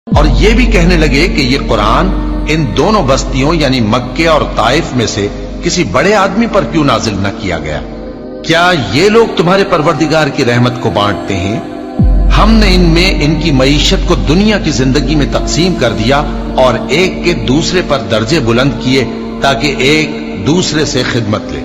اور یہ بھی کہنے لگے کہ یہ قرآن ان دونوں بستیوں یعنی مکے اور طائف میں سے کسی بڑے آدمی پر کیوں نازل نہ کیا گیا؟ کیا یہ لوگ تمہارے پروردگار کی رحمت کو بانٹتے ہیں؟ ہم نے ان میں ان کی معیشت کو دنیا کی زندگی میں تقسیم کر دیا اور ایک کے دوسرے پر درجے بلند کیے تاکہ ایک دوسرے سے خدمت لے،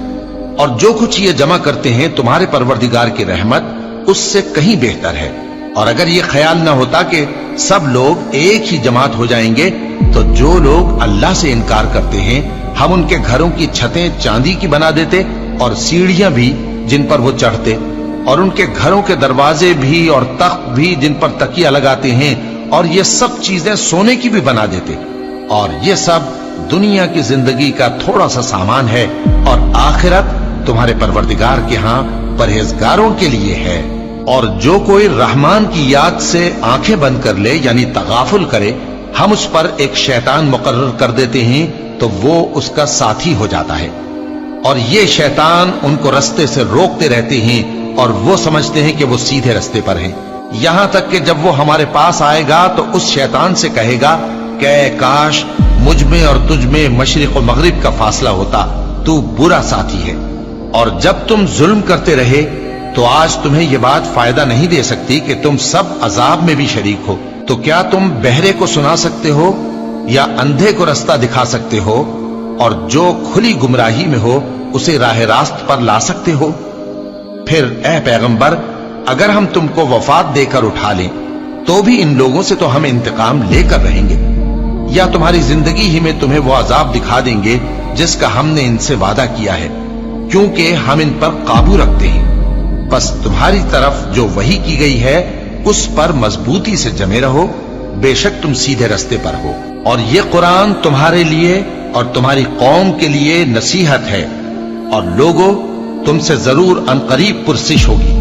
اور جو کچھ یہ جمع کرتے ہیں تمہارے پروردگار کی رحمت اس سے کہیں بہتر ہے۔ اور اگر یہ خیال نہ ہوتا کہ سب لوگ ایک ہی جماعت ہو جائیں گے تو جو لوگ اللہ سے انکار کرتے ہیں ہم ان کے گھروں کی چھتیں چاندی کی بنا دیتے اور سیڑھیاں بھی جن پر وہ چڑھتے، اور ان کے گھروں کے دروازے بھی اور تخت بھی جن پر تکیہ لگاتے ہیں، اور یہ سب چیزیں سونے کی بھی بنا دیتے، اور یہ سب دنیا کی زندگی کا تھوڑا سا سامان ہے، اور آخرت تمہارے پروردگار کے ہاں پرہیزگاروں کے لیے ہے۔ اور جو کوئی رحمان کی یاد سے آنکھیں بند کر لے یعنی تغافل کرے، ہم اس پر ایک شیطان مقرر کر دیتے ہیں تو وہ اس کا ساتھی ہو جاتا ہے، اور یہ شیطان ان کو رستے سے روکتے رہتے ہیں اور وہ سمجھتے ہیں کہ وہ سیدھے رستے پر ہیں، یہاں تک کہ جب وہ ہمارے پاس آئے گا تو اس شیطان سے کہے گا کہ کاش مجھ میں اور تجھ میں مشرق و مغرب کا فاصلہ ہوتا، تو برا ساتھی ہے۔ اور جب تم ظلم کرتے رہے تو آج تمہیں یہ بات فائدہ نہیں دے سکتی کہ تم سب عذاب میں بھی شریک ہو، تو کیا تم بہرے کو سنا سکتے ہو یا اندھے کو رستہ دکھا سکتے ہو، اور جو کھلی گمراہی میں ہو اسے راہ راست پر لا سکتے ہو؟ پھر اے پیغمبر، اگر ہم تم کو وفات دے کر اٹھا لیں تو بھی ان لوگوں سے تو ہم انتقام لے کر رہیں گے، یا تمہاری زندگی ہی میں تمہیں وہ عذاب دکھا دیں گے جس کا ہم نے ان سے وعدہ کیا ہے، کیونکہ ہم ان پر قابو رکھتے ہیں۔ بس تمہاری طرف جو وحی کی گئی ہے اس پر مضبوطی سے جمے رہو، بے شک تم سیدھے رستے پر ہو، اور یہ قرآن تمہارے لیے اور تمہاری قوم کے لیے نصیحت ہے، اور لوگوں تم سے ضرور عنقریب پرسش ہوگی۔